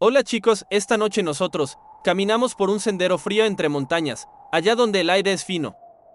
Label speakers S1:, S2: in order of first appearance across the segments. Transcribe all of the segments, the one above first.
S1: Hola chicos, esta noche nosotros caminamos por un sendero frío entre montañas, allá donde el aire es fino.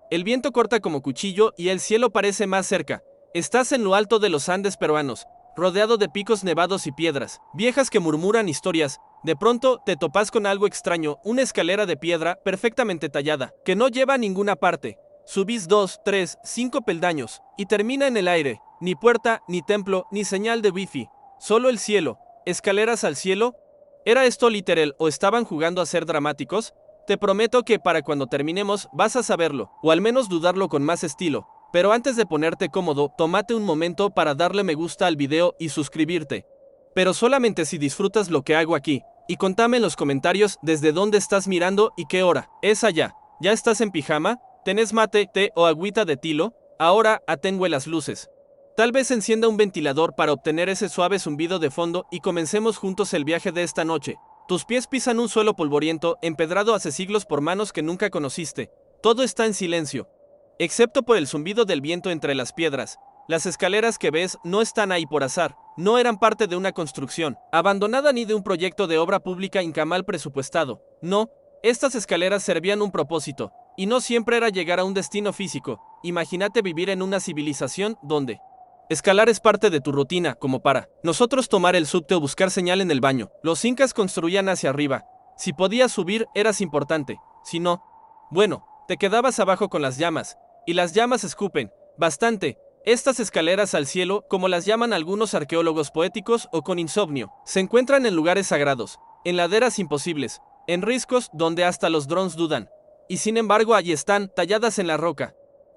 S1: El viento corta como cuchillo y el cielo parece más cerca. Estás en lo alto de los Andes peruanos, rodeado de picos nevados y piedras, viejas que murmuran historias. De pronto te topas con algo extraño, una escalera de piedra perfectamente tallada, que no lleva a ninguna parte. Subís 2, 3, 5 peldaños, y termina en el aire. Ni puerta, ni templo, ni señal de wifi. Solo el cielo. Escaleras al cielo. ¿Era esto literal o estaban jugando a ser dramáticos? Te prometo que para cuando terminemos vas a saberlo, o al menos dudarlo con más estilo. Pero antes de ponerte cómodo, tómate un momento para darle me gusta al video y suscribirte. Pero solamente si disfrutas lo que hago aquí. Y contame en los comentarios desde dónde estás mirando y qué hora. Es allá. ¿Ya estás en pijama? ¿Tenés mate, té o agüita de tilo? Ahora atengue las luces. Tal vez encienda un ventilador para obtener ese suave zumbido de fondo y comencemos juntos el viaje de esta noche. Tus pies pisan un suelo polvoriento, empedrado hace siglos por manos que nunca conociste. Todo está en silencio, excepto por el zumbido del viento entre las piedras. Las escaleras que ves no están ahí por azar, no eran parte de una construcción abandonada ni de un proyecto de obra pública mal presupuestado. No, estas escaleras servían un propósito, y no siempre era llegar a un destino físico. Imagínate vivir en una civilización donde escalar es parte de tu rutina, como para nosotros tomar el subte o buscar señal en el baño. Los incas construían hacia arriba. Si podías subir, eras importante. Si no, bueno, te quedabas abajo con las llamas. Y las llamas escupen bastante. Estas escaleras al cielo, como las llaman algunos arqueólogos poéticos o con insomnio, se encuentran en lugares sagrados, en laderas imposibles, en riscos donde hasta los drones dudan. Y sin embargo allí están, talladas en la roca,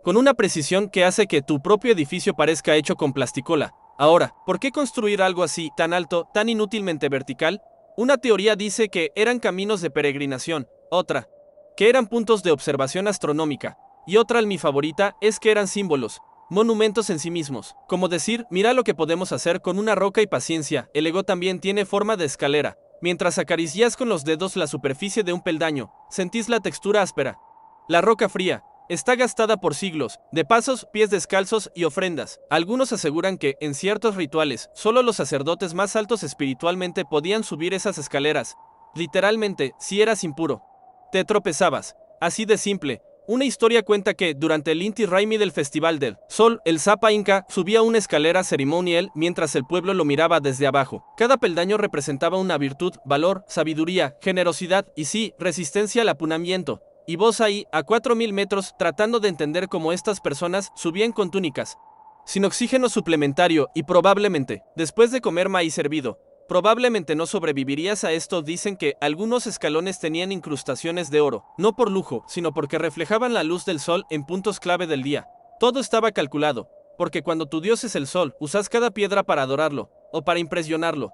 S1: con una precisión que hace que tu propio edificio parezca hecho con plasticola. Ahora, ¿por qué construir algo así, tan alto, tan inútilmente vertical? Una teoría dice que eran caminos de peregrinación, otra, que eran puntos de observación astronómica, y otra, mi favorita, es que eran símbolos, monumentos en sí mismos. Como decir, mira lo que podemos hacer con una roca y paciencia. El ego también tiene forma de escalera. Mientras acaricias con los dedos la superficie de un peldaño, sentís la textura áspera. La roca fría está gastada por siglos, de pasos, pies descalzos y ofrendas. Algunos aseguran que, en ciertos rituales, solo los sacerdotes más altos espiritualmente podían subir esas escaleras. Literalmente, si eras impuro, te tropezabas. Así de simple. Una historia cuenta que, durante el Inti Raymi del Festival del Sol, el Zapa Inca subía una escalera ceremonial mientras el pueblo lo miraba desde abajo. Cada peldaño representaba una virtud, valor, sabiduría, generosidad y sí, resistencia al apunamiento. Y vos ahí, a 4000 metros, tratando de entender cómo estas personas subían con túnicas, sin oxígeno suplementario y probablemente, después de comer maíz hervido, probablemente no sobrevivirías a esto. Dicen que algunos escalones tenían incrustaciones de oro, no por lujo, sino porque reflejaban la luz del sol en puntos clave del día. Todo estaba calculado, porque cuando tu dios es el sol, usas cada piedra para adorarlo, o para impresionarlo.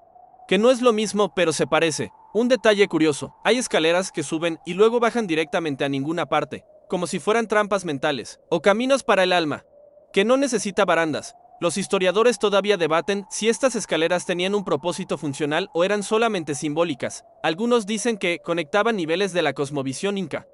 S1: Que no es lo mismo, pero se parece. Un detalle curioso, hay escaleras que suben y luego bajan directamente a ninguna parte, como si fueran trampas mentales, o caminos para el alma, que no necesita barandas. Los historiadores todavía debaten si estas escaleras tenían un propósito funcional o eran solamente simbólicas. Algunos dicen que conectaban niveles de la cosmovisión inca.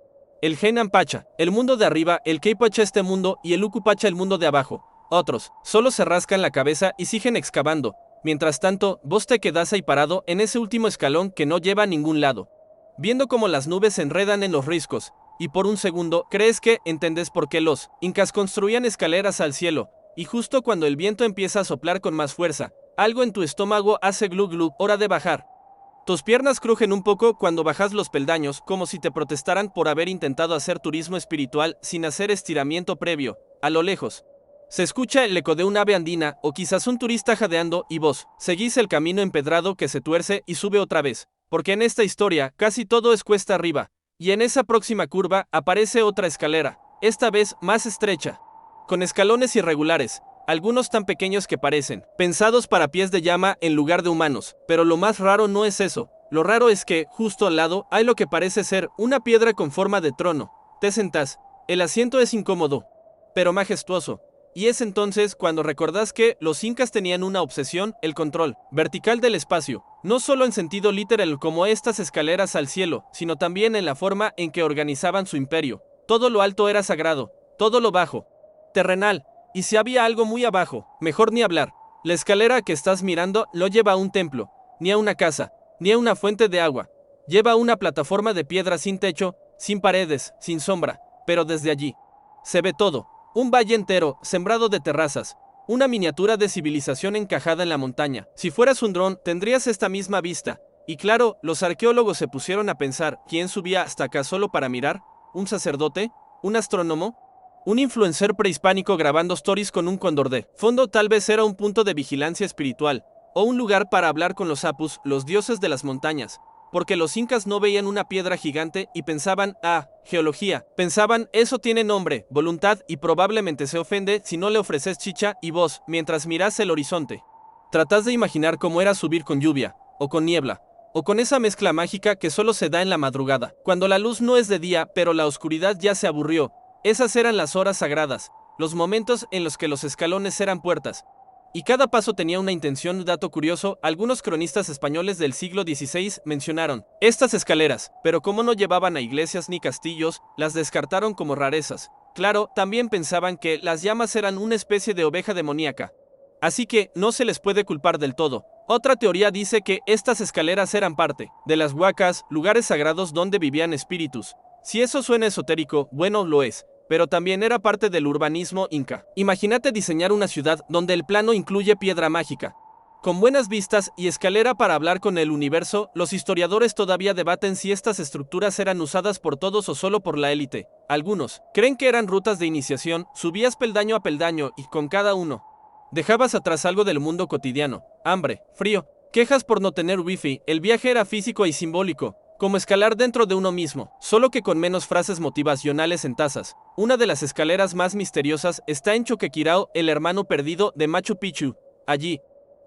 S1: El Hainan Pacha, el mundo de arriba, el Keipacha este mundo y el Uku Pacha el mundo de abajo. Otros, solo se rascan la cabeza y siguen excavando. Mientras tanto, vos te quedás ahí parado en ese último escalón que no lleva a ningún lado, viendo cómo las nubes se enredan en los riscos, y por un segundo crees que entendés por qué los incas construían escaleras al cielo, y justo cuando el viento empieza a soplar con más fuerza, algo en tu estómago hace glu glu, hora de bajar. Tus piernas crujen un poco cuando bajas los peldaños, como si te protestaran por haber intentado hacer turismo espiritual sin hacer estiramiento previo. A lo lejos se escucha el eco de un ave andina, o quizás un turista jadeando, y vos seguís el camino empedrado que se tuerce y sube otra vez, porque en esta historia casi todo es cuesta arriba, y en esa próxima curva aparece otra escalera, esta vez más estrecha, con escalones irregulares, algunos tan pequeños que parecen pensados para pies de llama en lugar de humanos. Pero lo más raro no es eso, lo raro es que, justo al lado, hay lo que parece ser una piedra con forma de trono. Te sentás, el asiento es incómodo, pero majestuoso. Y es entonces cuando recordás que los incas tenían una obsesión, el control vertical del espacio, no solo en sentido literal como estas escaleras al cielo, sino también en la forma en que organizaban su imperio. Todo lo alto era sagrado, todo lo bajo, terrenal, y si había algo muy abajo, mejor ni hablar. La escalera que estás mirando no lleva a un templo, ni a una casa, ni a una fuente de agua. Lleva una plataforma de piedra sin techo, sin paredes, sin sombra, pero desde allí se ve todo. Un valle entero, sembrado de terrazas. Una miniatura de civilización encajada en la montaña. Si fueras un dron, tendrías esta misma vista. Y claro, los arqueólogos se pusieron a pensar, ¿quién subía hasta acá solo para mirar? ¿Un sacerdote? ¿Un astrónomo? ¿Un influencer prehispánico grabando stories con un cóndor de fondo? Tal vez era un punto de vigilancia espiritual, o un lugar para hablar con los apus, los dioses de las montañas. Porque los incas no veían una piedra gigante y pensaban, geología. Pensaban, eso tiene nombre, voluntad y probablemente se ofende si no le ofreces chicha y vos, mientras mirás el horizonte. Tratás de imaginar cómo era subir con lluvia, o con niebla, o con esa mezcla mágica que solo se da en la madrugada, cuando la luz no es de día pero la oscuridad ya se aburrió. Esas eran las horas sagradas, los momentos en los que los escalones eran puertas. Y cada paso tenía una intención. Dato curioso, algunos cronistas españoles del siglo XVI mencionaron estas escaleras, pero como no llevaban a iglesias ni castillos, las descartaron como rarezas. Claro, también pensaban que las llamas eran una especie de oveja demoníaca. Así que no se les puede culpar del todo. Otra teoría dice que estas escaleras eran parte de las huacas, lugares sagrados donde vivían espíritus. Si eso suena esotérico, bueno, lo es. Pero también era parte del urbanismo inca. Imagínate diseñar una ciudad donde el plano incluye piedra mágica, con buenas vistas y escalera para hablar con el universo. Los historiadores todavía debaten si estas estructuras eran usadas por todos o solo por la élite. Algunos creen que eran rutas de iniciación, subías peldaño a peldaño y con cada uno dejabas atrás algo del mundo cotidiano, hambre, frío, quejas por no tener wifi. El viaje era físico y simbólico, como escalar dentro de uno mismo, solo que con menos frases motivacionales en tazas. Una de las escaleras más misteriosas está en Choquequirao, el hermano perdido de Machu Picchu. Allí,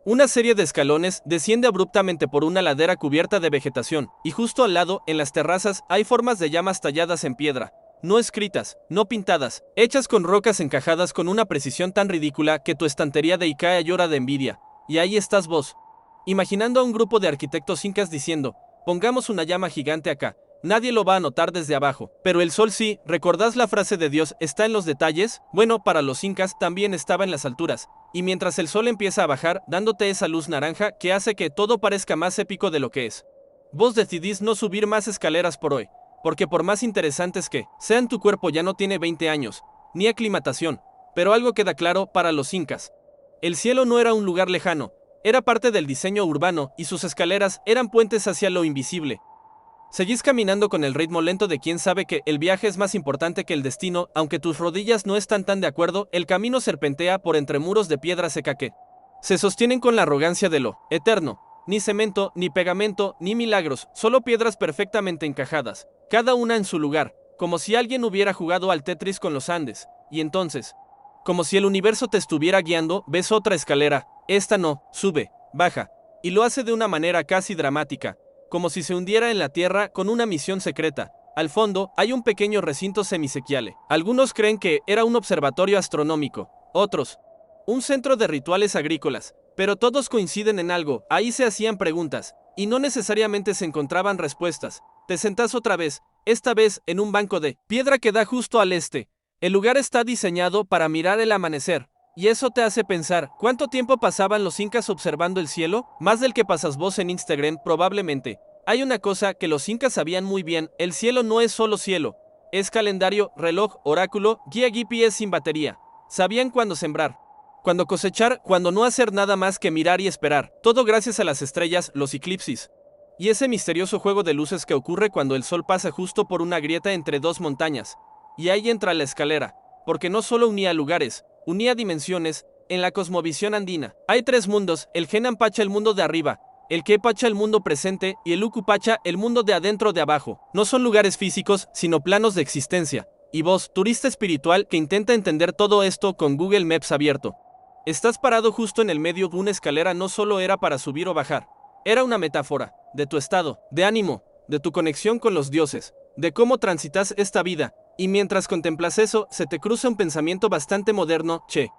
S1: una serie de escalones desciende abruptamente por una ladera cubierta de vegetación, y justo al lado, en las terrazas, hay formas de llamas talladas en piedra, no escritas, no pintadas, hechas con rocas encajadas con una precisión tan ridícula que tu estantería de Ikea llora de envidia. Y ahí estás vos, imaginando a un grupo de arquitectos incas diciendo, pongamos una llama gigante acá, nadie lo va a notar desde abajo, pero el sol sí. ¿Recordás la frase de Dios está en los detalles? Bueno, para los incas también estaba en las alturas, y mientras el sol empieza a bajar, dándote esa luz naranja que hace que todo parezca más épico de lo que es. Vos decidís no subir más escaleras por hoy, porque por más interesantes que sean, tu cuerpo ya no tiene 20 años, ni aclimatación. Pero algo queda claro para los incas. El cielo no era un lugar lejano, era parte del diseño urbano, y sus escaleras eran puentes hacia lo invisible. Seguís caminando con el ritmo lento de quien sabe que el viaje es más importante que el destino. Aunque tus rodillas no están tan de acuerdo, el camino serpentea por entre muros de piedra seca que se sostienen con la arrogancia de lo eterno. Ni cemento, ni pegamento, ni milagros, solo piedras perfectamente encajadas, cada una en su lugar, como si alguien hubiera jugado al Tetris con los Andes. Y entonces, como si el universo te estuviera guiando, ves otra escalera. Esta no, sube, baja, y lo hace de una manera casi dramática, como si se hundiera en la tierra con una misión secreta. Al fondo, hay un pequeño recinto semisequiale. Algunos creen que era un observatorio astronómico, otros, un centro de rituales agrícolas, pero todos coinciden en algo. Ahí se hacían preguntas, y no necesariamente se encontraban respuestas. Te sentás otra vez, esta vez en un banco de piedra que da justo al este. El lugar está diseñado para mirar el amanecer, y eso te hace pensar, ¿cuánto tiempo pasaban los incas observando el cielo? Más del que pasas vos en Instagram, probablemente. Hay una cosa que los incas sabían muy bien: el cielo no es solo cielo, es calendario, reloj, oráculo, guía GPS sin batería. Sabían cuándo sembrar, cuándo cosechar, cuándo no hacer nada más que mirar y esperar. Todo gracias a las estrellas, los eclipses, y ese misterioso juego de luces que ocurre cuando el sol pasa justo por una grieta entre dos montañas. Y ahí entra la escalera, porque no solo unía lugares, unía dimensiones. En la cosmovisión andina hay tres mundos: el Genan Pacha, el mundo de arriba, el Que Pacha, el mundo presente, y el Uku Pacha, el mundo de adentro de abajo. No son lugares físicos, sino planos de existencia. Y vos, turista espiritual que intenta entender todo esto con Google Maps abierto, estás parado justo en el medio de una escalera. No solo era para subir o bajar, era una metáfora de tu estado de ánimo, de tu conexión con los dioses, de cómo transitas esta vida. Y mientras contemplas eso, se te cruza un pensamiento bastante moderno: che,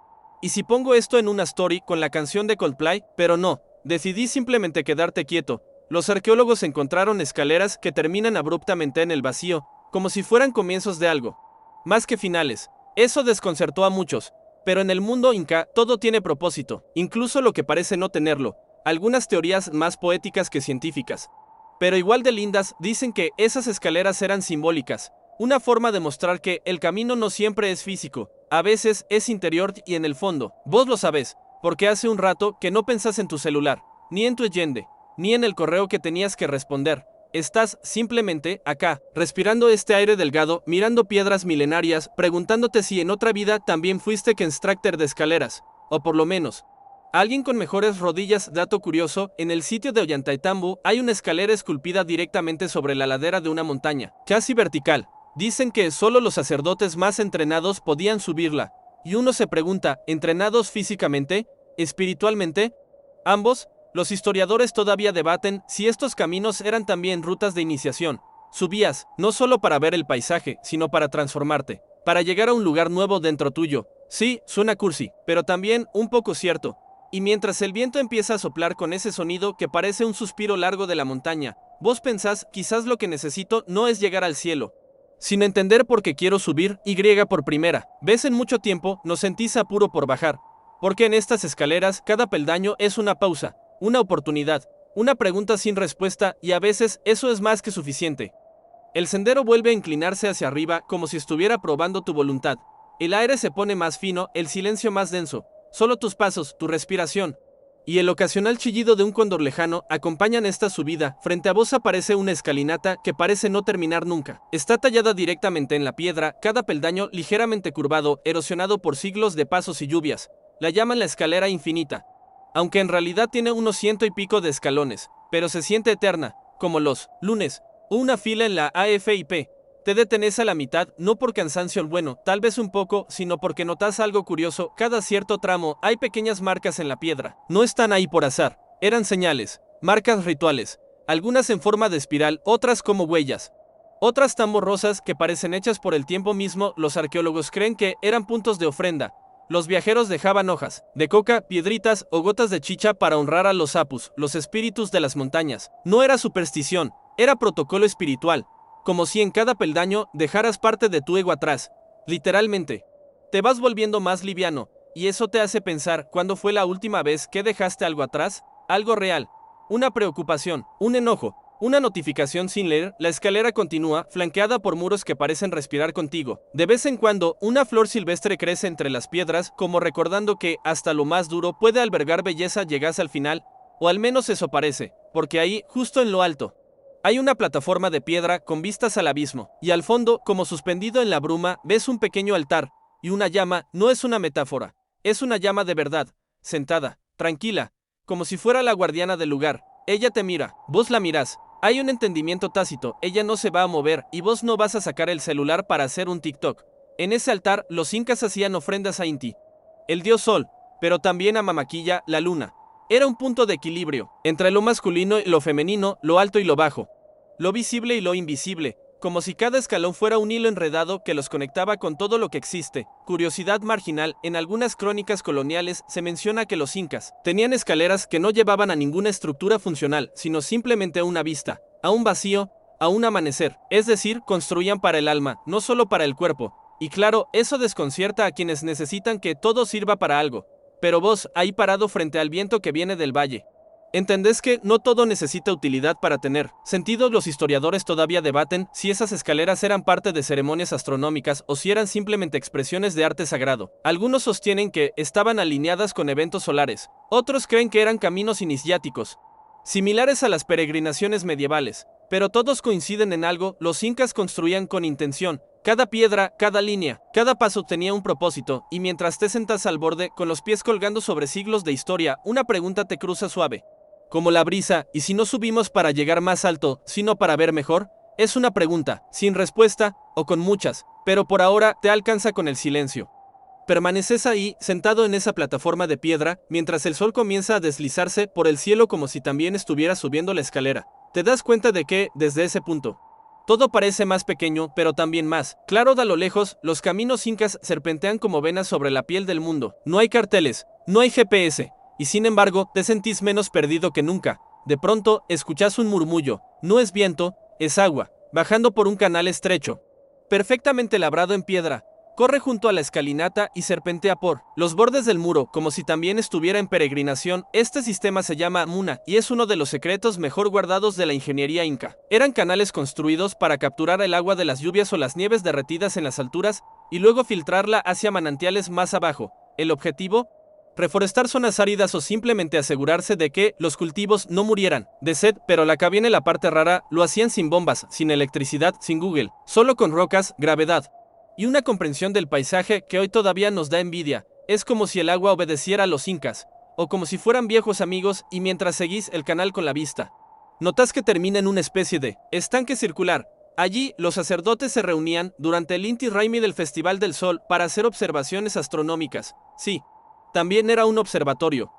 S1: ¿y si pongo esto en una story con la canción de Coldplay? Pero no, decidí simplemente quedarte quieto. Los arqueólogos encontraron escaleras que terminan abruptamente en el vacío, como si fueran comienzos de algo, más que finales. Eso desconcertó a muchos, pero en el mundo inca todo tiene propósito, incluso lo que parece no tenerlo. algunas teorías más poéticas que científicas. Pero igual de lindas, dicen que esas escaleras eran simbólicas, una forma de mostrar que el camino no siempre es físico, a veces es interior y en el fondo. Vos lo sabés, porque hace un rato que no pensás en tu celular, ni en tu Allende, ni en el correo que tenías que responder. Estás simplemente acá, respirando este aire delgado, mirando piedras milenarias, preguntándote si en otra vida también fuiste constructor de escaleras, o por lo menos alguien con mejores rodillas. Dato curioso, en el sitio de Ollantaytambo hay una escalera esculpida directamente sobre la ladera de una montaña, casi vertical. Dicen que solo los sacerdotes más entrenados podían subirla, y uno se pregunta, ¿entrenados físicamente? ¿Espiritualmente? Ambos. Los historiadores todavía debaten si estos caminos eran también rutas de iniciación. Subías, no solo para ver el paisaje, sino para transformarte, para llegar a un lugar nuevo dentro tuyo. Sí, suena cursi, pero también un poco cierto. Y mientras el viento empieza a soplar con ese sonido que parece un suspiro largo de la montaña, vos pensás, quizás lo que necesito no es llegar al cielo, sino entender por qué quiero subir Y por primera vez en mucho tiempo. Nos sentís apuro por bajar, porque en estas escaleras cada peldaño es una pausa, una oportunidad, una pregunta sin respuesta, y a veces eso es más que suficiente. El sendero vuelve a inclinarse hacia arriba como si estuviera probando tu voluntad. El aire se pone más fino, el silencio más denso. Solo tus pasos, tu respiración y el ocasional chillido de un cóndor lejano acompañan esta subida. Frente a vos aparece una escalinata que parece no terminar nunca. Está tallada directamente en la piedra, cada peldaño ligeramente curvado, erosionado por siglos de pasos y lluvias. La llaman la escalera infinita, aunque en realidad tiene unos 100 y pico de escalones, pero se siente eterna, como los lunes o una fila en la AFIP. Te detenés a la mitad, no por cansancio bueno, tal vez un poco, sino porque notas algo curioso. Cada cierto tramo hay pequeñas marcas en la piedra. No están ahí por azar, eran señales, marcas rituales, algunas en forma de espiral, otras como huellas, otras tan borrosas que parecen hechas por el tiempo mismo. Los arqueólogos creen que eran puntos de ofrenda. Los viajeros dejaban hojas de coca, piedritas o gotas de chicha para honrar a los apus, los espíritus de las montañas. No era superstición, era protocolo espiritual. Como si en cada peldaño dejaras parte de tu ego atrás. Literalmente. Te vas volviendo más liviano, y eso te hace pensar, ¿cuándo fue la última vez que dejaste algo atrás? Algo real. Una preocupación, un enojo, una notificación sin leer. La escalera continúa, flanqueada por muros que parecen respirar contigo. De vez en cuando, una flor silvestre crece entre las piedras, como recordando que hasta lo más duro puede albergar belleza. Llegas al final, o al menos eso parece, porque ahí, justo en lo alto, hay una plataforma de piedra con vistas al abismo, y al fondo, como suspendido en la bruma, ves un pequeño altar, y una llama. No es una metáfora, es una llama de verdad, sentada, tranquila, como si fuera la guardiana del lugar. Ella te mira, vos la mirás. Hay un entendimiento tácito, ella no se va a mover, y vos no vas a sacar el celular para hacer un TikTok. En ese altar, los incas hacían ofrendas a Inti, el dios sol, pero también a Mamaquilla, la luna. Era un punto de equilibrio, entre lo masculino y lo femenino, lo alto y lo bajo, lo visible y lo invisible, como si cada escalón fuera un hilo enredado que los conectaba con todo lo que existe. Curiosidad marginal, en algunas crónicas coloniales se menciona que los incas tenían escaleras que no llevaban a ninguna estructura funcional, sino simplemente a una vista, a un vacío, a un amanecer. Es decir, construían para el alma, no solo para el cuerpo. Y claro, eso desconcierta a quienes necesitan que todo sirva para algo. Pero vos, ahí parado frente al viento que viene del valle, ¿entendés que no todo necesita utilidad para tener sentido? Los historiadores todavía debaten si esas escaleras eran parte de ceremonias astronómicas o si eran simplemente expresiones de arte sagrado. Algunos sostienen que estaban alineadas con eventos solares, otros creen que eran caminos iniciáticos, similares a las peregrinaciones medievales. Pero todos coinciden en algo: los incas construían con intención. Cada piedra, cada línea, cada paso tenía un propósito, y mientras te sentas al borde, con los pies colgando sobre siglos de historia, una pregunta te cruza suave, como la brisa: ¿y si no subimos para llegar más alto, sino para ver mejor? Es una pregunta, sin respuesta, o con muchas, pero por ahora te alcanza con el silencio. Permaneces ahí, sentado en esa plataforma de piedra, mientras el sol comienza a deslizarse por el cielo como si también estuviera subiendo la escalera. Te das cuenta de que, desde ese punto, todo parece más pequeño, pero también más claro. De a lo lejos, los caminos incas serpentean como venas sobre la piel del mundo. No hay carteles, no hay GPS, y sin embargo, te sentís menos perdido que nunca. De pronto, escuchás un murmullo. No es viento, es agua, bajando por un canal estrecho, perfectamente labrado en piedra. Corre junto a la escalinata y serpentea por los bordes del muro, como si también estuviera en peregrinación. Este sistema se llama Muna y es uno de los secretos mejor guardados de la ingeniería inca. Eran canales construidos para capturar el agua de las lluvias o las nieves derretidas en las alturas y luego filtrarla hacia manantiales más abajo. El objetivo: reforestar zonas áridas o simplemente asegurarse de que los cultivos no murieran de sed. Pero acá viene la parte rara: lo hacían sin bombas, sin electricidad, sin Google, solo con rocas, gravedad y una comprensión del paisaje que hoy todavía nos da envidia. Es como si el agua obedeciera a los incas, o como si fueran viejos amigos, y mientras seguís el canal con la vista, notas que termina en una especie de estanque circular. Allí, los sacerdotes se reunían durante el Inti Raymi del Festival del Sol para hacer observaciones astronómicas. Sí, también era un observatorio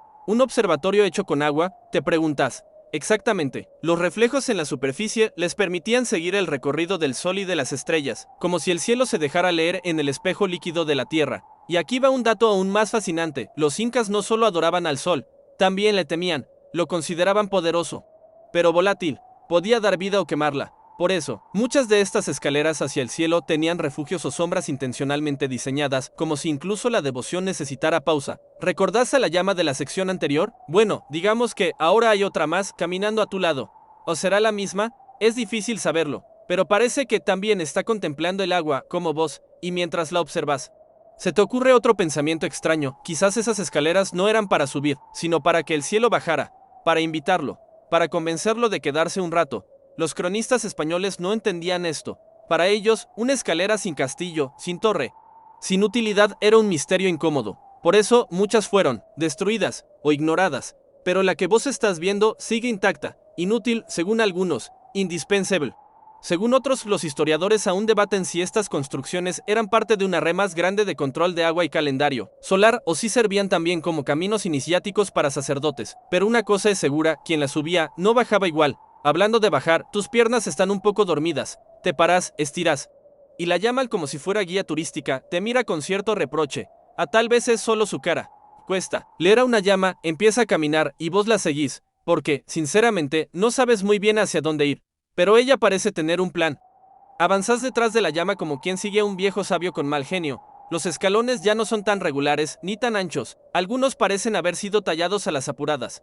S1: hecho con agua. Te preguntas, exactamente. Los reflejos en la superficie les permitían seguir el recorrido del sol y de las estrellas, como si el cielo se dejara leer en el espejo líquido de la tierra. Y aquí va un dato aún más fascinante: los incas no solo adoraban al sol, también le temían, lo consideraban poderoso, pero volátil, podía dar vida o quemarla. Por eso, muchas de estas escaleras hacia el cielo tenían refugios o sombras intencionalmente diseñadas, como si incluso la devoción necesitara pausa. ¿Recordás a la llama de la sección anterior? Bueno, digamos que ahora hay otra más caminando a tu lado. ¿O será la misma? Es difícil saberlo, pero parece que también está contemplando el agua, como vos, y mientras la observas, se te ocurre otro pensamiento extraño: quizás esas escaleras no eran para subir, sino para que el cielo bajara, para invitarlo, para convencerlo de quedarse un rato. Los cronistas españoles no entendían esto. Para ellos, una escalera sin castillo, sin torre, sin utilidad era un misterio incómodo. Por eso, muchas fueron destruidas o ignoradas. Pero la que vos estás viendo sigue intacta, inútil según algunos, indispensable según otros. Los historiadores aún debaten si estas construcciones eran parte de una red más grande de control de agua y calendario solar, o si servían también como caminos iniciáticos para sacerdotes. Pero una cosa es segura: quien la subía no bajaba igual. Hablando de bajar, tus piernas están un poco dormidas. Te parás, estiras, y la llama, como si fuera guía turística, te mira con cierto reproche. A tal vez es solo su cara. Cuesta leer a una llama, empieza a caminar y vos la seguís, porque, sinceramente, no sabes muy bien hacia dónde ir. Pero ella parece tener un plan. Avanzás detrás de la llama como quien sigue a un viejo sabio con mal genio. Los escalones ya no son tan regulares ni tan anchos. Algunos parecen haber sido tallados a las apuradas.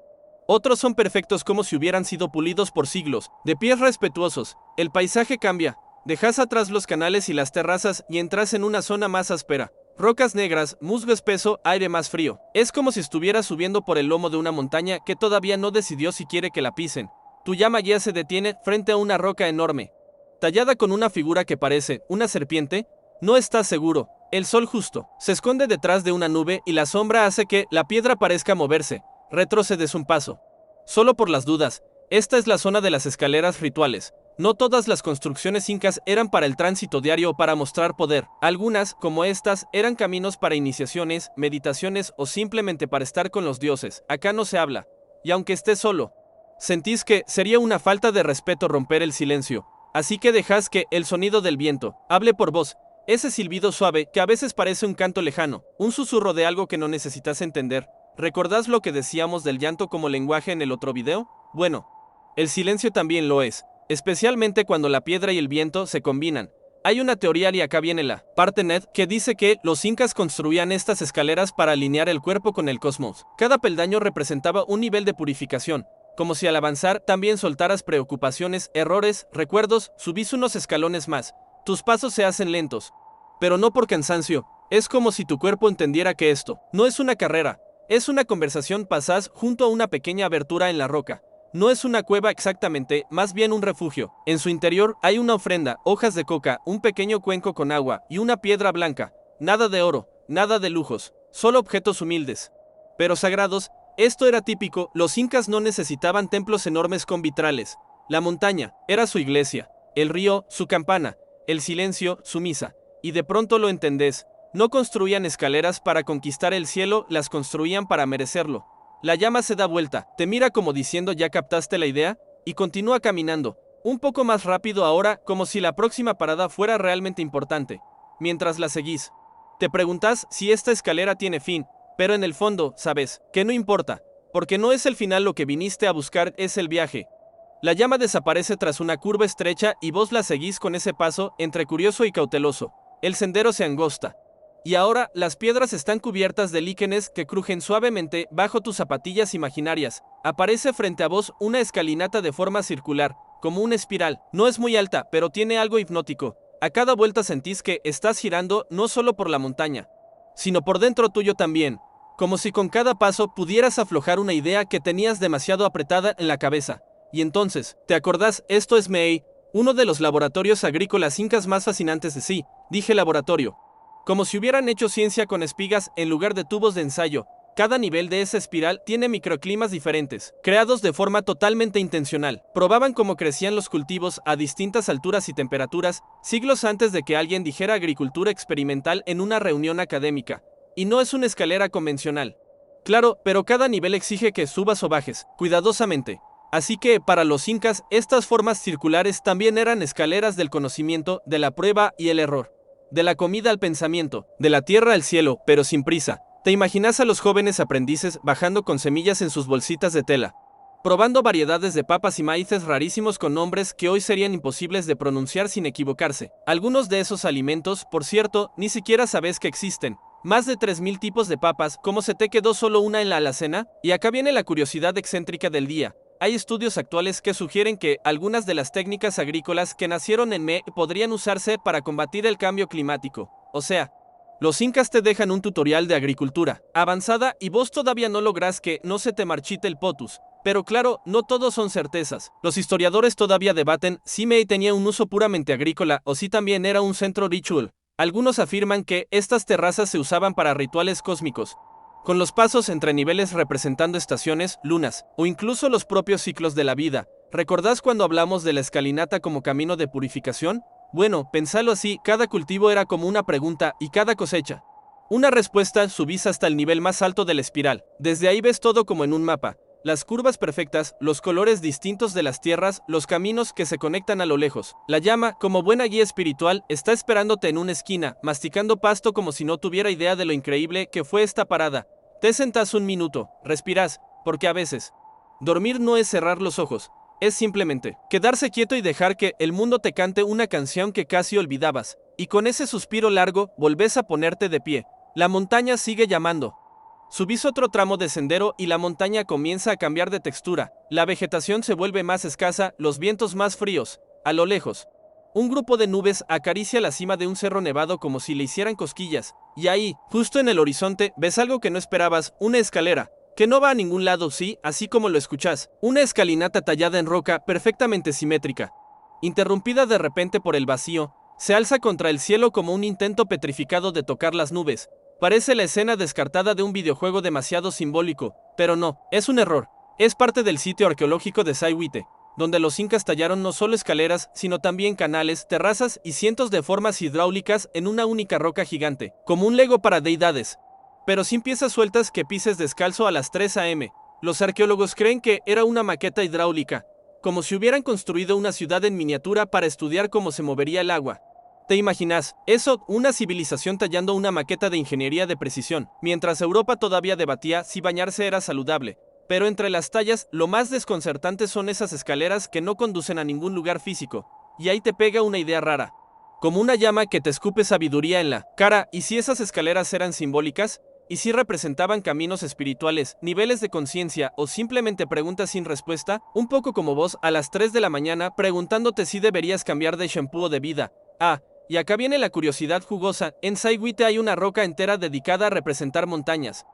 S1: Otros son perfectos, como si hubieran sido pulidos por siglos. De pies respetuosos, el paisaje cambia. Dejas atrás los canales y las terrazas y entras en una zona más áspera. Rocas negras, musgo espeso, aire más frío. Es como si estuvieras subiendo por el lomo de una montaña que todavía no decidió si quiere que la pisen. Tu llama ya se detiene frente a una roca enorme, tallada con una figura que parece una serpiente. No estás seguro. El sol justo se esconde detrás de una nube y la sombra hace que la piedra parezca moverse. Retrocedes un paso. Solo por las dudas. Esta es la zona de las escaleras rituales. No todas las construcciones incas eran para el tránsito diario o para mostrar poder. Algunas, como estas, eran caminos para iniciaciones, meditaciones o simplemente para estar con los dioses. Acá no se habla. Y aunque estés solo, sentís que sería una falta de respeto romper el silencio. Así que dejás que el sonido del viento hable por vos. Ese silbido suave que a veces parece un canto lejano, un susurro de algo que no necesitas entender. ¿Recordás lo que decíamos del llanto como lenguaje en el otro video? Bueno, el silencio también lo es, especialmente cuando la piedra y el viento se combinan. Hay una teoría, y acá viene la parte nerd, que dice que los incas construían estas escaleras para alinear el cuerpo con el cosmos. Cada peldaño representaba un nivel de purificación, como si al avanzar también soltaras preocupaciones, errores, recuerdos. Subís unos escalones más, tus pasos se hacen lentos, pero no por cansancio. Es como si tu cuerpo entendiera que esto no es una carrera, es una conversación. Pasás junto a una pequeña abertura en la roca. No es una cueva exactamente, más bien un refugio. En su interior hay una ofrenda, hojas de coca, un pequeño cuenco con agua y una piedra blanca. Nada de oro, nada de lujos, solo objetos humildes, pero sagrados. Esto era típico. Los incas no necesitaban templos enormes con vitrales. La montaña era su iglesia, el río, su campana, el silencio, su misa. Y de pronto lo entendés. No construían escaleras para conquistar el cielo, las construían para merecerlo. La llama se da vuelta, te mira como diciendo: ¿ya captaste la idea? Y continúa caminando, un poco más rápido ahora, como si la próxima parada fuera realmente importante. Mientras la seguís, te preguntás si esta escalera tiene fin, pero en el fondo, sabes que no importa, porque no es el final lo que viniste a buscar, es el viaje. La llama desaparece tras una curva estrecha y vos la seguís con ese paso entre curioso y cauteloso. El sendero se angosta. Y ahora, las piedras están cubiertas de líquenes que crujen suavemente bajo tus zapatillas imaginarias. Aparece frente a vos una escalinata de forma circular, como una espiral. No es muy alta, pero tiene algo hipnótico. A cada vuelta sentís que estás girando no solo por la montaña, sino por dentro tuyo también. Como si con cada paso pudieras aflojar una idea que tenías demasiado apretada en la cabeza. Y entonces, ¿te acordás? Esto es MEI, uno de los laboratorios agrícolas incas más fascinantes de sí. Dije laboratorio. Como si hubieran hecho ciencia con espigas en lugar de tubos de ensayo. Cada nivel de esa espiral tiene microclimas diferentes, creados de forma totalmente intencional. Probaban cómo crecían los cultivos a distintas alturas y temperaturas, siglos antes de que alguien dijera agricultura experimental en una reunión académica. Y no es una escalera convencional. Claro, pero cada nivel exige que subas o bajes, cuidadosamente. Así que, para los incas, estas formas circulares también eran escaleras del conocimiento, de la prueba y el error. De la comida al pensamiento, de la tierra al cielo, pero sin prisa. ¿Te imaginas a los jóvenes aprendices bajando con semillas en sus bolsitas de tela? Probando variedades de papas y maíces rarísimos con nombres que hoy serían imposibles de pronunciar sin equivocarse. Algunos de esos alimentos, por cierto, ni siquiera sabes que existen. Más de 3000 tipos de papas, ¿cómo se te quedó solo una en la alacena? Y acá viene la curiosidad excéntrica del día. Hay estudios actuales que sugieren que algunas de las técnicas agrícolas que nacieron en Me podrían usarse para combatir el cambio climático. O sea, los incas te dejan un tutorial de agricultura avanzada y vos todavía no lográs que no se te marchite el potus. Pero claro, no todos son certezas. Los historiadores todavía debaten si Mei tenía un uso puramente agrícola o si también era un centro ritual. Algunos afirman que estas terrazas se usaban para rituales cósmicos, con los pasos entre niveles representando estaciones, lunas, o incluso los propios ciclos de la vida. ¿Recordás cuando hablamos de la escalinata como camino de purificación? Bueno, pensalo así, cada cultivo era como una pregunta y cada cosecha una respuesta. Subís hasta el nivel más alto de la espiral. Desde ahí ves todo como en un mapa. Las curvas perfectas, los colores distintos de las tierras, los caminos que se conectan a lo lejos. La llama, como buena guía espiritual, está esperándote en una esquina, masticando pasto como si no tuviera idea de lo increíble que fue esta parada. Te sentás un minuto, respirás, porque a veces, dormir no es cerrar los ojos, es simplemente quedarse quieto y dejar que el mundo te cante una canción que casi olvidabas. Y con ese suspiro largo, volvés a ponerte de pie. La montaña sigue llamando. Subís otro tramo de sendero y la montaña comienza a cambiar de textura. La vegetación se vuelve más escasa, los vientos más fríos. A lo lejos, un grupo de nubes acaricia la cima de un cerro nevado como si le hicieran cosquillas. Y ahí, justo en el horizonte, ves algo que no esperabas, una escalera, que no va a ningún lado, sí, así como lo escuchás. Una escalinata tallada en roca, perfectamente simétrica. Interrumpida de repente por el vacío, se alza contra el cielo como un intento petrificado de tocar las nubes. Parece la escena descartada de un videojuego demasiado simbólico, pero no, es un error. Es parte del sitio arqueológico de Sayhuite, donde los incas tallaron no solo escaleras, sino también canales, terrazas y cientos de formas hidráulicas en una única roca gigante, como un lego para deidades. Pero sin piezas sueltas que pises descalzo a las 3 a.m. Los arqueólogos creen que era una maqueta hidráulica, como si hubieran construido una ciudad en miniatura para estudiar cómo se movería el agua. ¿Te imaginas eso? Una civilización tallando una maqueta de ingeniería de precisión, mientras Europa todavía debatía si bañarse era saludable. Pero entre las tallas, lo más desconcertante son esas escaleras que no conducen a ningún lugar físico. Y ahí te pega una idea rara. Como una llama que te escupe sabiduría en la cara. ¿Y si esas escaleras eran simbólicas? ¿Y si representaban caminos espirituales, niveles de conciencia o simplemente preguntas sin respuesta? Un poco como vos a las 3 de la mañana preguntándote si deberías cambiar de shampoo o de vida. Y acá viene la curiosidad jugosa. En Sayhuite hay una roca entera dedicada a representar montañas,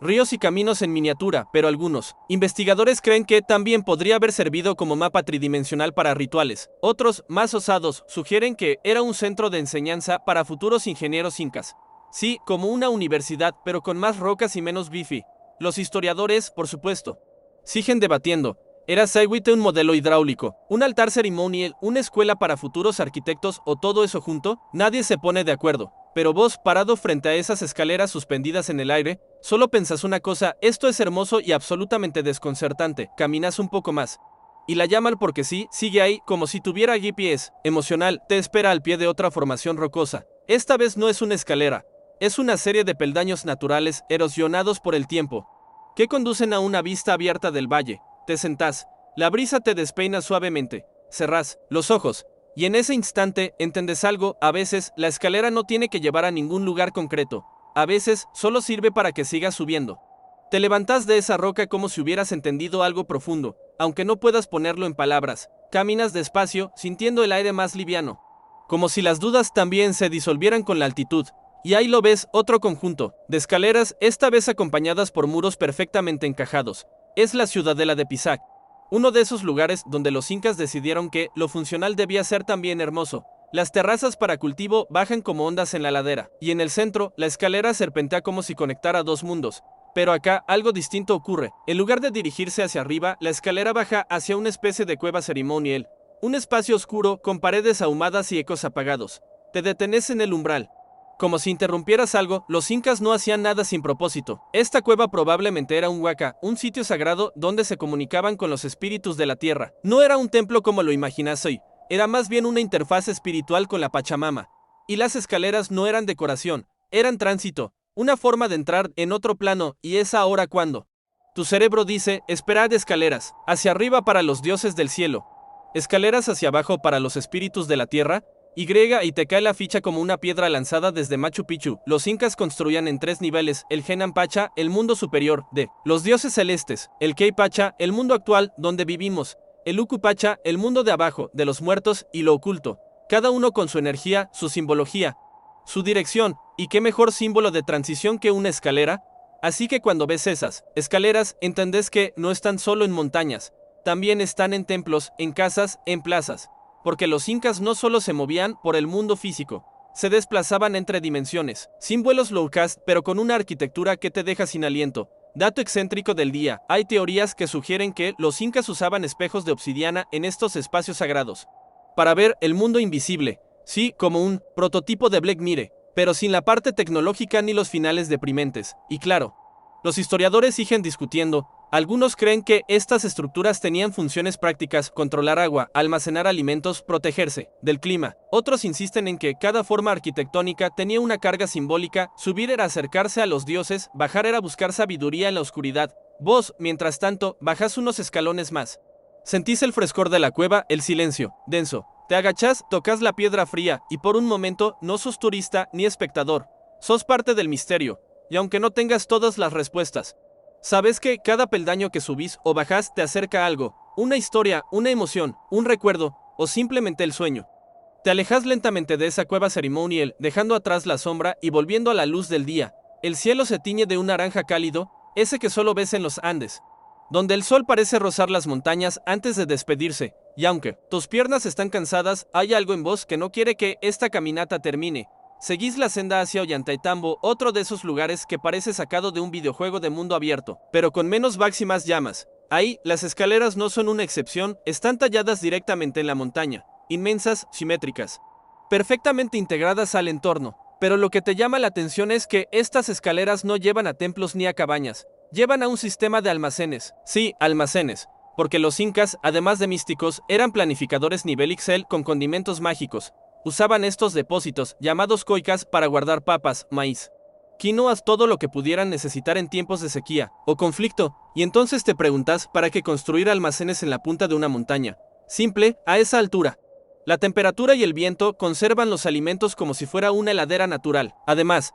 S1: ríos y caminos en miniatura, pero algunos investigadores creen que también podría haber servido como mapa tridimensional para rituales. Otros, más osados, sugieren que era un centro de enseñanza para futuros ingenieros incas. Sí, como una universidad, pero con más rocas y menos wifi. Los historiadores, por supuesto, siguen debatiendo. ¿Era Sayhuite un modelo hidráulico, un altar ceremonial, una escuela para futuros arquitectos o todo eso junto? Nadie se pone de acuerdo. Pero vos, parado frente a esas escaleras suspendidas en el aire, solo pensás una cosa: esto es hermoso y absolutamente desconcertante. Caminas un poco más, y la llama al porque sí sigue ahí, como si tuviera GPS emocional, te espera al pie de otra formación rocosa. Esta vez no es una escalera, es una serie de peldaños naturales erosionados por el tiempo, que conducen a una vista abierta del valle. Te sentás, la brisa te despeina suavemente, cerrás los ojos, Y en ese instante, entiendes algo, a veces, la escalera no tiene que llevar a ningún lugar concreto. A veces, solo sirve para que sigas subiendo. Te levantas de esa roca como si hubieras entendido algo profundo, aunque no puedas ponerlo en palabras. Caminas despacio, sintiendo el aire más liviano. Como si las dudas también se disolvieran con la altitud. Y ahí lo ves, otro conjunto de escaleras, esta vez acompañadas por muros perfectamente encajados. Es la ciudadela de Pisac. Uno de esos lugares donde los incas decidieron que lo funcional debía ser también hermoso. Las terrazas para cultivo bajan como ondas en la ladera, y en el centro, la escalera serpentea como si conectara dos mundos. Pero acá algo distinto ocurre. En lugar de dirigirse hacia arriba, la escalera baja hacia una especie de cueva ceremonial. Un espacio oscuro con paredes ahumadas y ecos apagados. Te detenes en el umbral. Como si interrumpieras algo, los incas no hacían nada sin propósito. Esta cueva probablemente era un huaca, un sitio sagrado donde se comunicaban con los espíritus de la tierra. No era un templo como lo imaginas hoy, era más bien una interfaz espiritual con la Pachamama. Y las escaleras no eran decoración, eran tránsito, una forma de entrar en otro plano, y es ahora cuando. Tu cerebro dice, esperad escaleras, hacia arriba para los dioses del cielo, escaleras hacia abajo para los espíritus de la tierra, y te cae la ficha como una piedra lanzada desde Machu Picchu. Los incas construían en 3 niveles, el Henan Pacha, el mundo superior, de los dioses celestes, el Key Pacha, el mundo actual, donde vivimos, el Uku Pacha, el mundo de abajo, de los muertos y lo oculto, cada uno con su energía, su simbología, su dirección, y qué mejor símbolo de transición que una escalera. Así que cuando ves esas escaleras, entendés que no están solo en montañas, también están en templos, en casas, en plazas. Porque los incas no solo se movían por el mundo físico, se desplazaban entre dimensiones, sin vuelos low cost, pero con una arquitectura que te deja sin aliento. Dato excéntrico del día, hay teorías que sugieren que los incas usaban espejos de obsidiana en estos espacios sagrados, para ver el mundo invisible, sí, como un prototipo de Black Mirror, pero sin la parte tecnológica ni los finales deprimentes. Y claro, los historiadores siguen discutiendo. Algunos creen que estas estructuras tenían funciones prácticas, controlar agua, almacenar alimentos, protegerse del clima. Otros insisten en que cada forma arquitectónica tenía una carga simbólica, subir era acercarse a los dioses, bajar era buscar sabiduría en la oscuridad. Vos, mientras tanto, bajás unos escalones más. Sentís el frescor de la cueva, el silencio, denso. Te agachás, tocas la piedra fría, y por un momento no sos turista ni espectador. Sos parte del misterio, y aunque no tengas todas las respuestas, sabes que cada peldaño que subís o bajás te acerca a algo, una historia, una emoción, un recuerdo, o simplemente el sueño. Te alejas lentamente de esa cueva ceremonial, dejando atrás la sombra y volviendo a la luz del día. El cielo se tiñe de un naranja cálido, ese que solo ves en los Andes, donde el sol parece rozar las montañas antes de despedirse, y aunque tus piernas están cansadas, hay algo en vos que no quiere que esta caminata termine. Seguís la senda hacia Ollantaytambo, otro de esos lugares que parece sacado de un videojuego de mundo abierto, pero con menos bugs y más llamas. Ahí, las escaleras no son una excepción, están talladas directamente en la montaña, inmensas, simétricas, perfectamente integradas al entorno. Pero lo que te llama la atención es que estas escaleras no llevan a templos ni a cabañas, llevan a un sistema de almacenes. Sí, almacenes, porque los incas, además de místicos, eran planificadores nivel Excel con condimentos mágicos. Usaban estos depósitos, llamados coicas, para guardar papas, maíz, quinoas, todo lo que pudieran necesitar en tiempos de sequía o conflicto. Y entonces te preguntas, ¿para qué construir almacenes en la punta de una montaña? Simple, a esa altura. La temperatura y el viento conservan los alimentos como si fuera una heladera natural. Además,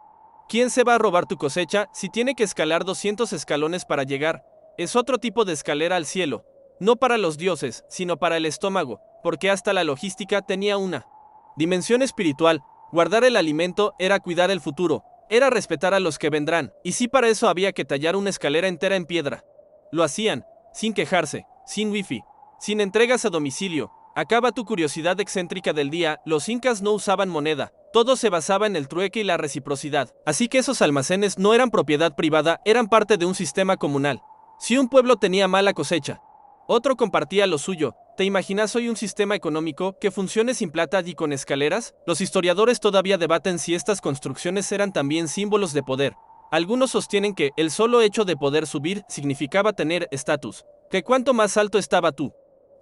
S1: ¿quién se va a robar tu cosecha si tiene que escalar 200 escalones para llegar? Es otro tipo de escalera al cielo, no para los dioses, sino para el estómago, porque hasta la logística tenía una dimensión espiritual. Guardar el alimento era cuidar el futuro, era respetar a los que vendrán, y sí, para eso había que tallar una escalera entera en piedra. Lo hacían, sin quejarse, sin wifi, sin entregas a domicilio. Acaba tu curiosidad excéntrica del día, los incas no usaban moneda, todo se basaba en el trueque y la reciprocidad, así que esos almacenes no eran propiedad privada, eran parte de un sistema comunal. Si un pueblo tenía mala cosecha, otro compartía lo suyo. ¿Te imaginas hoy un sistema económico que funcione sin plata y con escaleras? Los historiadores todavía debaten si estas construcciones eran también símbolos de poder. Algunos sostienen que el solo hecho de poder subir significaba tener estatus, que cuanto más alto estaba tu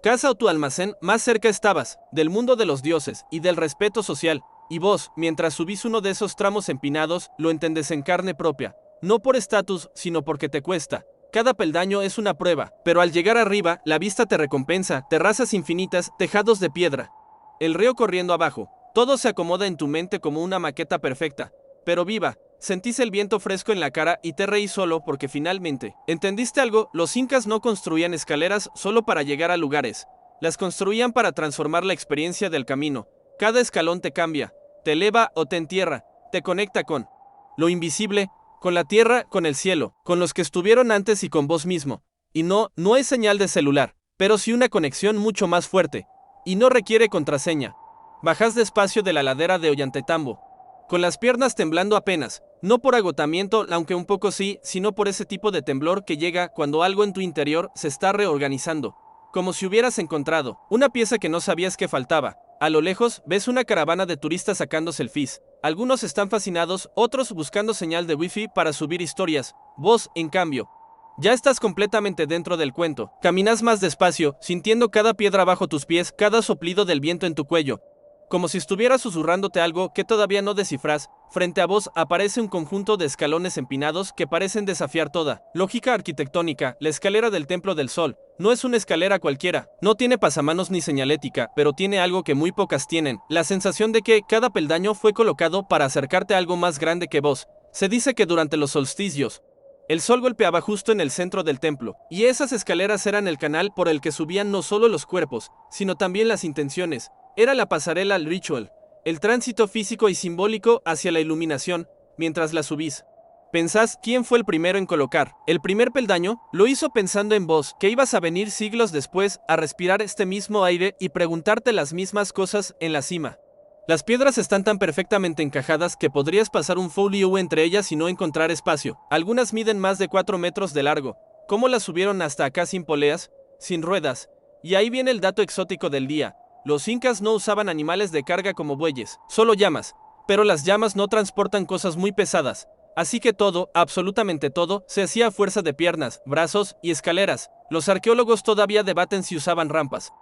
S1: casa o tu almacén, más cerca estabas del mundo de los dioses y del respeto social. Y vos, mientras subís uno de esos tramos empinados, lo entendés en carne propia, no por estatus, sino porque te cuesta. Cada peldaño es una prueba, pero al llegar arriba, la vista te recompensa, terrazas infinitas, tejados de piedra, el río corriendo abajo. Todo se acomoda en tu mente como una maqueta perfecta, pero viva. Sentís el viento fresco en la cara y te reí solo porque finalmente entendiste algo. Los incas no construían escaleras solo para llegar a lugares. Las construían para transformar la experiencia del camino. Cada escalón te cambia, te eleva o te entierra, te conecta con lo invisible, con la tierra, con el cielo, con los que estuvieron antes y con vos mismo. Y no es señal de celular, pero sí una conexión mucho más fuerte. Y no requiere contraseña. Bajás despacio de la ladera de Ollantaytambo, con las piernas temblando apenas, no por agotamiento, aunque un poco sí, sino por ese tipo de temblor que llega cuando algo en tu interior se está reorganizando. Como si hubieras encontrado una pieza que no sabías que faltaba. A lo lejos, ves una caravana de turistas sacando selfies. Algunos están fascinados, otros buscando señal de wifi para subir historias. Vos, en cambio, ya estás completamente dentro del cuento. Caminas más despacio, sintiendo cada piedra bajo tus pies, cada soplido del viento en tu cuello. Como si estuvieras susurrándote algo que todavía no descifras. Frente a vos aparece un conjunto de escalones empinados que parecen desafiar toda lógica arquitectónica. La escalera del Templo del Sol no es una escalera cualquiera, no tiene pasamanos ni señalética, pero tiene algo que muy pocas tienen, la sensación de que cada peldaño fue colocado para acercarte a algo más grande que vos. Se dice que durante los solsticios, el sol golpeaba justo en el centro del templo, y esas escaleras eran el canal por el que subían no solo los cuerpos, sino también las intenciones. Era la pasarela al ritual, el tránsito físico y simbólico hacia la iluminación, mientras la subís. Pensás quién fue el primero en colocar el primer peldaño. Lo hizo pensando en vos, que ibas a venir siglos después a respirar este mismo aire y preguntarte las mismas cosas en la cima. Las piedras están tan perfectamente encajadas que podrías pasar un folio entre ellas y no encontrar espacio. Algunas miden más de 4 metros de largo. ¿Cómo las subieron hasta acá sin poleas, sin ruedas? Y ahí viene el dato exótico del día. Los incas no usaban animales de carga como bueyes, solo llamas. Pero las llamas no transportan cosas muy pesadas. Así que todo, absolutamente todo, se hacía a fuerza de piernas, brazos y escaleras. Los arqueólogos todavía debaten si usaban rampas,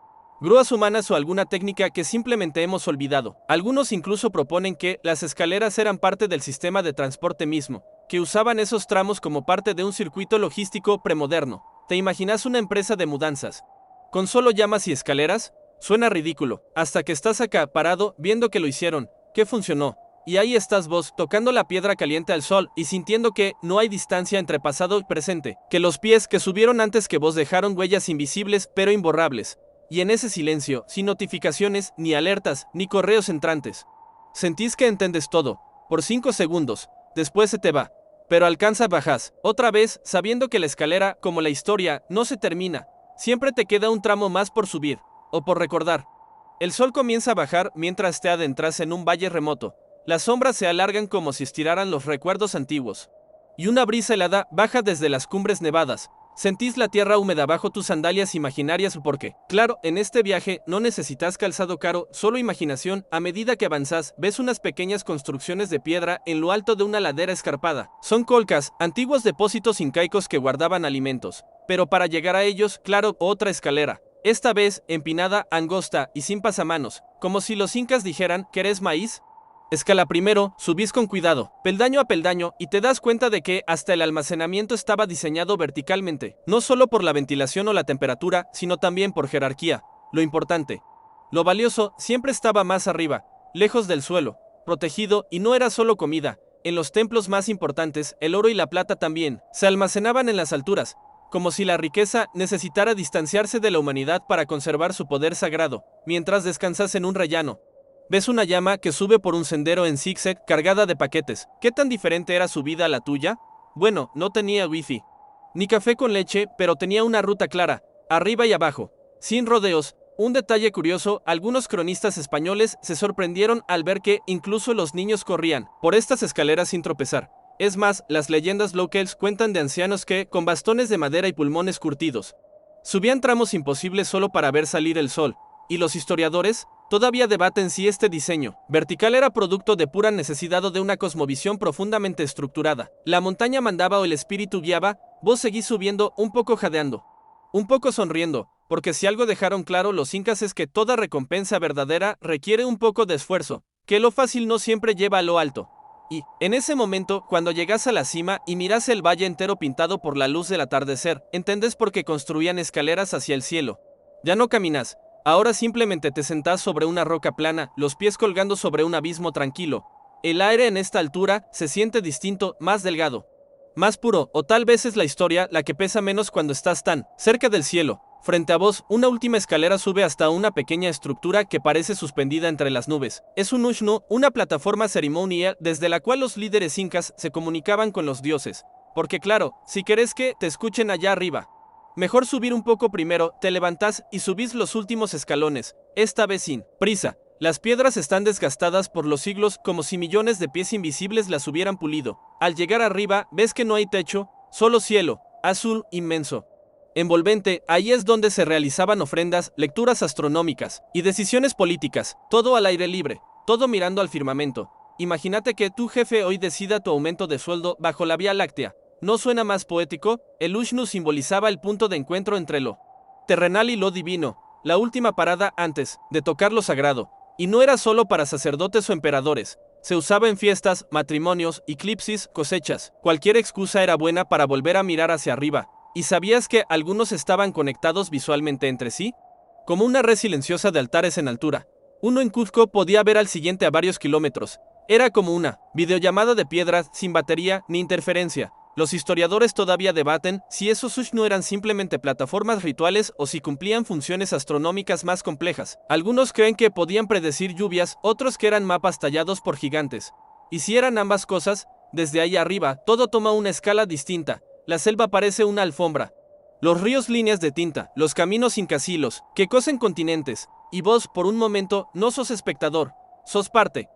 S1: grúas humanas o alguna técnica que simplemente hemos olvidado. Algunos incluso proponen que las escaleras eran parte del sistema de transporte mismo, que usaban esos tramos como parte de un circuito logístico premoderno. ¿Te imaginas una empresa de mudanzas con solo llamas y escaleras? Suena ridículo, hasta que estás acá parado viendo que lo hicieron, que funcionó. Y ahí estás vos, tocando la piedra caliente al sol y sintiendo que no hay distancia entre pasado y presente, que los pies que subieron antes que vos dejaron huellas invisibles pero imborrables. Y en ese silencio, sin notificaciones, ni alertas, ni correos entrantes, sentís que entiendes todo, por 5 segundos, después se te va. Pero bajás, otra vez, sabiendo que la escalera, como la historia, no se termina. Siempre te queda un tramo más por subir, o por recordar. El sol comienza a bajar mientras te adentras en un valle remoto. Las sombras se alargan como si estiraran los recuerdos antiguos. Y una brisa helada baja desde las cumbres nevadas. Sentís la tierra húmeda bajo tus sandalias imaginarias porque, claro, en este viaje no necesitas calzado caro, solo imaginación. A medida que avanzás, ves unas pequeñas construcciones de piedra en lo alto de una ladera escarpada. Son colcas, antiguos depósitos incaicos que guardaban alimentos. Pero para llegar a ellos, claro, otra escalera. Esta vez, empinada, angosta y sin pasamanos, como si los incas dijeran, ¿querés maíz? Escala primero, subís con cuidado, peldaño a peldaño, y te das cuenta de que hasta el almacenamiento estaba diseñado verticalmente, no solo por la ventilación o la temperatura, sino también por jerarquía. Lo importante, lo valioso, siempre estaba más arriba, lejos del suelo, protegido, y no era solo comida. En los templos más importantes, el oro y la plata también se almacenaban en las alturas, como si la riqueza necesitara distanciarse de la humanidad para conservar su poder sagrado. Mientras descansas en un rellano, ves una llama que sube por un sendero en zigzag cargada de paquetes. ¿Qué tan diferente era su vida a la tuya? Bueno, no tenía wifi, ni café con leche, pero tenía una ruta clara, arriba y abajo, sin rodeos. Un detalle curioso, algunos cronistas españoles se sorprendieron al ver que incluso los niños corrían por estas escaleras sin tropezar. Es más, las leyendas locales cuentan de ancianos que, con bastones de madera y pulmones curtidos, subían tramos imposibles solo para ver salir el sol. Y los historiadores todavía debaten si este diseño vertical era producto de pura necesidad o de una cosmovisión profundamente estructurada. La montaña mandaba o el espíritu guiaba. Vos seguís subiendo, un poco jadeando, un poco sonriendo, porque si algo dejaron claro los incas es que toda recompensa verdadera requiere un poco de esfuerzo, que lo fácil no siempre lleva a lo alto. Y, en ese momento, cuando llegas a la cima y miras el valle entero pintado por la luz del atardecer, entendés por qué construían escaleras hacia el cielo. Ya no caminas, Ahora simplemente te sentás sobre una roca plana, los pies colgando sobre un abismo tranquilo. El aire en esta altura se siente distinto, más delgado, más puro, o tal vez es la historia la que pesa menos cuando estás tan cerca del cielo. Frente a vos, una última escalera sube hasta una pequeña estructura que parece suspendida entre las nubes. Es un Ushnu, una plataforma ceremonial desde la cual los líderes incas se comunicaban con los dioses. Porque claro, si querés que te escuchen allá arriba, mejor subir un poco primero, te levantás y subís los últimos escalones, esta vez sin prisa. Las piedras están desgastadas por los siglos como si millones de pies invisibles las hubieran pulido. Al llegar arriba, ves que no hay techo, solo cielo, azul inmenso, envolvente. Ahí es donde se realizaban ofrendas, lecturas astronómicas y decisiones políticas, todo al aire libre, todo mirando al firmamento. Imagínate que tu jefe hoy decida tu aumento de sueldo bajo la Vía Láctea. ¿No suena más poético? El Ushnu simbolizaba el punto de encuentro entre lo terrenal y lo divino, la última parada antes de tocar lo sagrado. Y no era solo para sacerdotes o emperadores. Se usaba en fiestas, matrimonios, eclipsis, cosechas. Cualquier excusa era buena para volver a mirar hacia arriba. ¿Y sabías que algunos estaban conectados visualmente entre sí? Como una red silenciosa de altares en altura. Uno en Cuzco podía ver al siguiente a varios kilómetros. Era como una videollamada de piedras, sin batería ni interferencia. Los historiadores todavía debaten si esos Ushnu eran simplemente plataformas rituales o si cumplían funciones astronómicas más complejas. Algunos creen que podían predecir lluvias, otros que eran mapas tallados por gigantes. Y si eran ambas cosas, desde ahí arriba, todo toma una escala distinta. La selva parece una alfombra. Los ríos líneas de tinta, los caminos incasilos, que cosen continentes. Y vos, por un momento, no sos espectador, sos parte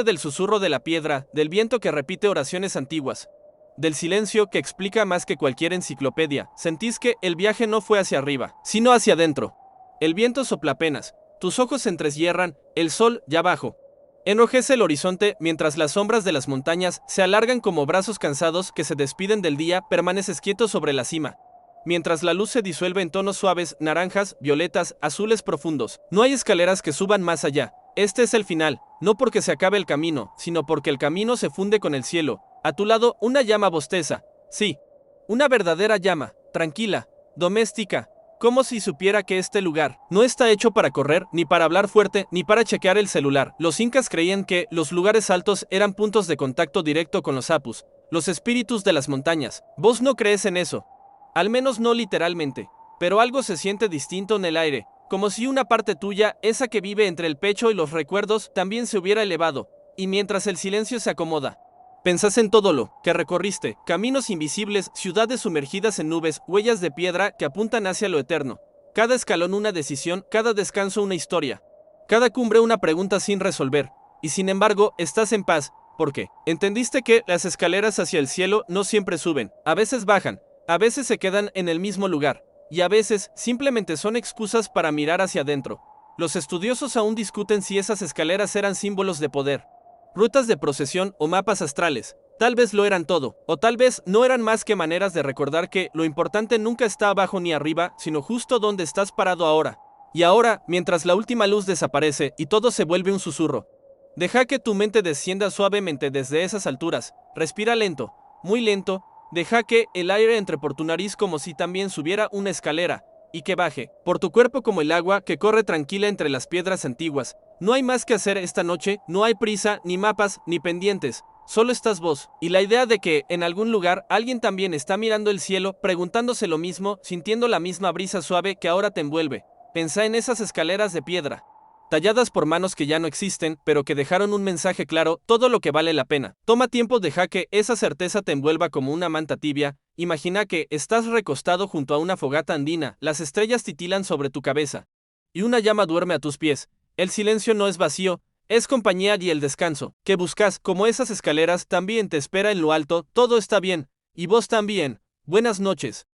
S1: del susurro de la piedra, del viento que repite oraciones antiguas, del silencio que explica más que cualquier enciclopedia. Sentís que el viaje no fue hacia arriba, sino hacia adentro. El viento sopla apenas, tus ojos se entrecierran, el sol ya bajo enrojece el horizonte mientras las sombras de las montañas se alargan como brazos cansados que se despiden del día. Permaneces quieto sobre la cima, mientras la luz se disuelve en tonos suaves, naranjas, violetas, azules profundos. No hay escaleras que suban más allá. Este es el final, no porque se acabe el camino, sino porque el camino se funde con el cielo. A tu lado, una llama bosteza. Sí, una verdadera llama, tranquila, doméstica, como si supiera que este lugar no está hecho para correr, ni para hablar fuerte, ni para chequear el celular. Los incas creían que los lugares altos eran puntos de contacto directo con los apus, los espíritus de las montañas. Vos no crees en eso. Al menos no literalmente. Pero algo se siente distinto en el aire, como si una parte tuya, esa que vive entre el pecho y los recuerdos, también se hubiera elevado. Y mientras el silencio se acomoda, pensás en todo lo que recorriste, caminos invisibles, ciudades sumergidas en nubes, huellas de piedra que apuntan hacia lo eterno. Cada escalón una decisión, cada descanso una historia, cada cumbre una pregunta sin resolver. Y sin embargo, estás en paz, porque entendiste que las escaleras hacia el cielo no siempre suben, a veces bajan, a veces se quedan en el mismo lugar, y a veces simplemente son excusas para mirar hacia adentro. Los estudiosos aún discuten si esas escaleras eran símbolos de poder, rutas de procesión o mapas astrales. Tal vez lo eran todo, o tal vez no eran más que maneras de recordar que lo importante nunca está abajo ni arriba, sino justo donde estás parado ahora. Y ahora, mientras la última luz desaparece y todo se vuelve un susurro, deja que tu mente descienda suavemente desde esas alturas. Respira lento, muy lento. Deja que el aire entre por tu nariz como si también subiera una escalera, y que baje por tu cuerpo como el agua que corre tranquila entre las piedras antiguas. No hay más que hacer esta noche, no hay prisa, ni mapas, ni pendientes. Solo estás vos, y la idea de que, en algún lugar, alguien también está mirando el cielo, preguntándose lo mismo, sintiendo la misma brisa suave que ahora te envuelve. Pensá en esas escaleras de piedra, talladas por manos que ya no existen, pero que dejaron un mensaje claro, todo lo que vale la pena. Toma tiempo, deja que esa certeza te envuelva como una manta tibia. Imagina que estás recostado junto a una fogata andina, las estrellas titilan sobre tu cabeza, y una llama duerme a tus pies. El silencio no es vacío, es compañía, y el descanso que buscas, como esas escaleras, también te espera en lo alto. Todo está bien, y vos también. Buenas noches.